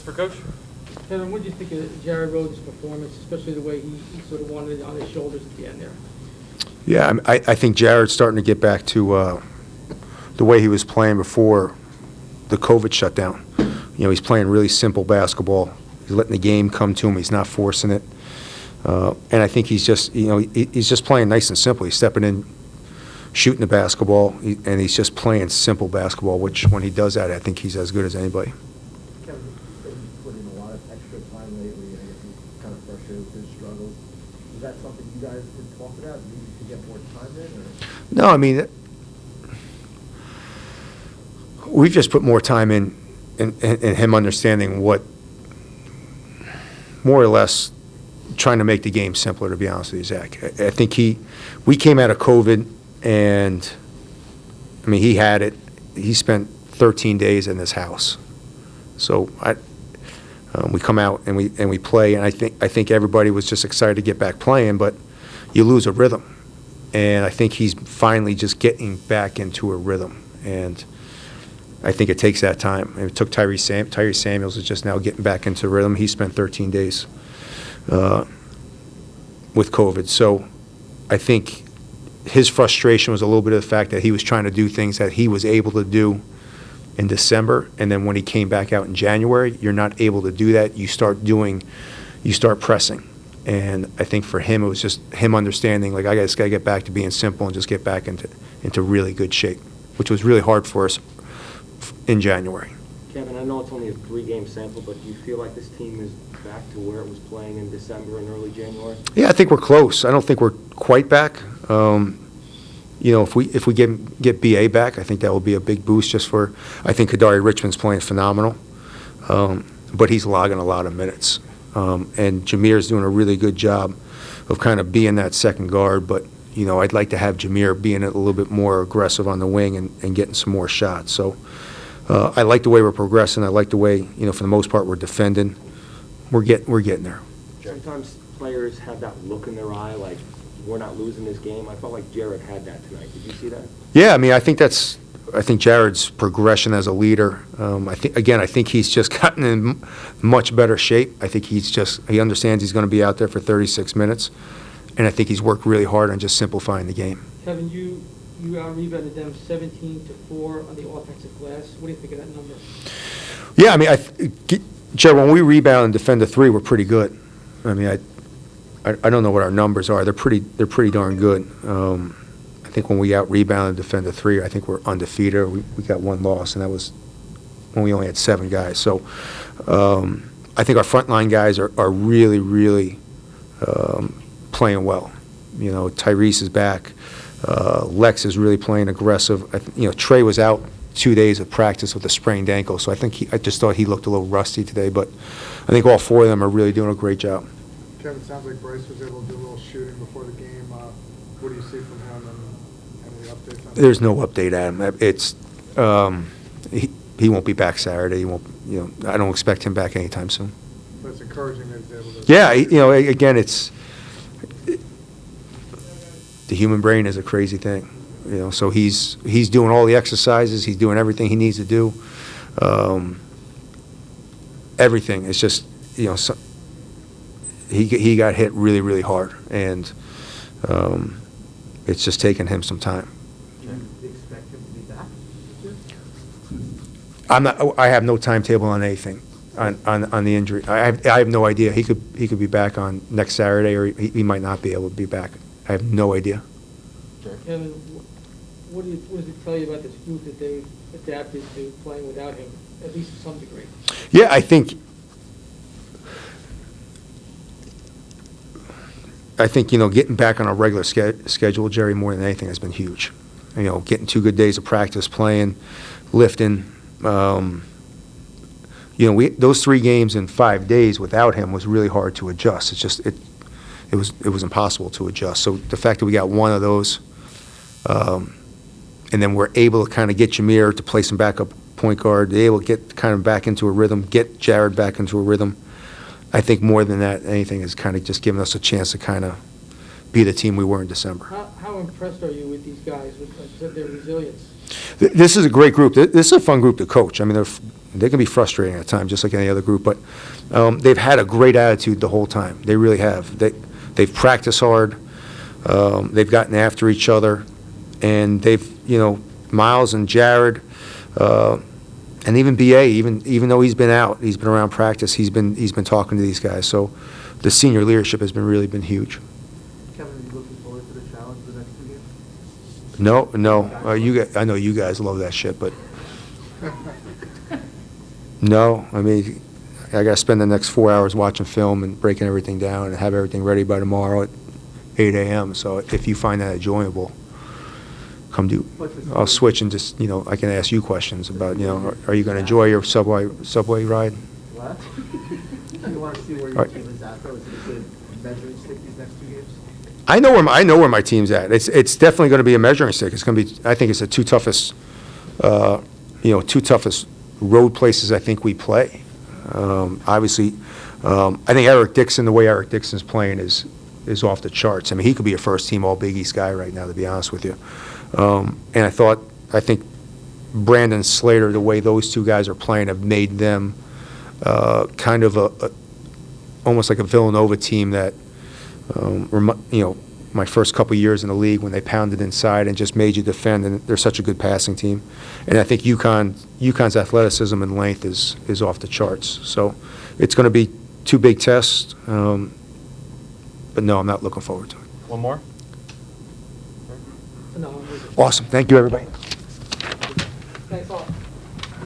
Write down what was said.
for Coach. Kevin, what do you think of Jared Rhodes' performance, especially the way he sort of wanted it on his shoulders at the end there? Yeah, I think Jared's starting to get back to the way he was playing before the COVID shutdown. You know, he's playing really simple basketball. He's letting the game come to him. He's not forcing it. And I think he's just, you know, he's just playing nice and simple. He's stepping in, shooting the basketball, and he's just playing simple basketball, which when he does that, I think he's as good as anybody. Kevin, you've put in a lot of extra time lately, and I guess he's kind of frustrated with his struggles. Is that something you guys could talk about, maybe to get more time in? Or? No, I mean, we've just put more time in him understanding what, more or less, trying to make the game simpler, to be honest with you, Zach. I think we came out of COVID, and, I mean, he had it. He spent 13 days in this house. So we come out and we play, and I think everybody was just excited to get back playing, but you lose a rhythm. And I think he's finally just getting back into a rhythm. And I think it takes that time. And it took Tyree Samuels is just now getting back into rhythm. He spent 13 days with COVID. So I think his frustration was a little bit of the fact that he was trying to do things that he was able to do in December, and then when he came back out in January, you're not able to do that. You start pressing. And I think for him, it was just him understanding, like, I just got to get back to being simple and just get back into really good shape, which was really hard for us in January. Kevin, I know it's only a 3-game sample, but do you feel like this team is back to where it was playing in December and early January? Yeah, I think we're close. I don't think we're quite back. You know, if we get BA back, I think that will be a big boost just for, I think Kadari Richmond's playing phenomenal, but he's logging a lot of minutes. And Jameer's doing a really good job of kind of being that second guard, but, you know, I'd like to have Jameer being a little bit more aggressive on the wing and getting some more shots. So I like the way we're progressing. I like the way, you know, for the most part, we're defending. We're getting there. Sometimes players have that look in their eye, like, we're not losing this game. I felt like Jared had that tonight. Did you see that? Yeah, I mean, I think Jared's progression as a leader. I think he's just gotten in much better shape. I think he understands he's going to be out there for 36 minutes, and I think he's worked really hard on just simplifying the game. Kevin, you out-rebounded them 17-4 on the offensive glass. What do you think of that number? Yeah, I mean, Jared, when we rebound and defend the three, we're pretty good. I mean, I don't know what our numbers are. They're pretty darn good. I think when we out-rebound and defend the three, I think we're undefeated. We got one loss, and that was when we only had 7 guys. So I think our frontline guys are really, really playing well. You know, Tyrese is back. Lex is really playing aggressive. You know, Trey was out 2 days of practice with a sprained ankle, so I just thought he looked a little rusty today. But I think all 4 of them are really doing a great job. Kevin, it sounds like Bryce was able to do a little shooting before the game. What do you see from him, and any updates on that? There's no update, Adam. It's he won't be back Saturday. He won't. You know, I don't expect him back anytime soon. But it's encouraging that he's able to. Yeah, you know, again, the human brain is a crazy thing. You know, so he's doing all the exercises. He's doing everything he needs to do. Everything. It's just, you know. He got hit really, really hard, and it's just taken him some time. Do you expect him to be back? I have no timetable on anything on the injury. I have no idea. He could be back on next Saturday, or he might not be able to be back. I have no idea. Kevin, what does it tell you about this group that they've adapted to playing without him, at least to some degree? Yeah, I think, you know, getting back on a regular schedule, Jerry, more than anything has been huge. You know, getting 2 good days of practice, playing, lifting. You know, those 3 games in 5 days without him was really hard to adjust. It's just, it was impossible to adjust. So the fact that we got 1 of those, and then we're able to kind of get Jameer to play some backup point guard, able to get kind of back into a rhythm, get Jared back into a rhythm. I think more than that, anything has kind of just given us a chance to kind of be the team we were in December. How impressed are you with these guys, with their resilience? This is a great group. This is a fun group to coach. I mean, They can be frustrating at times, just like any other group, but they've had a great attitude the whole time. They really have. They've practiced hard. They've gotten after each other, and Miles and Jared, and even BA, even though he's been out, he's been around practice, he's been talking to these guys. So the senior leadership has really been huge. Kevin, are you looking forward to the challenge the next 2 games? No. I know you guys love that shit, but no. I mean, I got to spend the next 4 hours watching film and breaking everything down and have everything ready by tomorrow at 8 a.m. So if you find that enjoyable, come do. I'll switch and just, I can ask you questions about, are you going to enjoy your subway ride? What? You want to see where All your right. team is at, though? Is it a good measuring stick these next 2 games? I know where my team's at. It's definitely going to be a measuring stick. It's going to be. I think it's the two toughest road places I think we play. Obviously, I think Eric Dixon, the way Eric Dixon's playing is off the charts. I mean, he could be a first-team All-Big East guy right now, to be honest with you. And I think Brandon Slater, the way those two guys are playing, have made them kind of almost like a Villanova team that, my first couple years in the league when they pounded inside and just made you defend, and they're such a good passing team. And I think UConn's athleticism and length is off the charts. So it's going to be 2 big tests, but no, I'm not looking forward to it. One more? No, Awesome. Thank you, everybody. thanks a lot.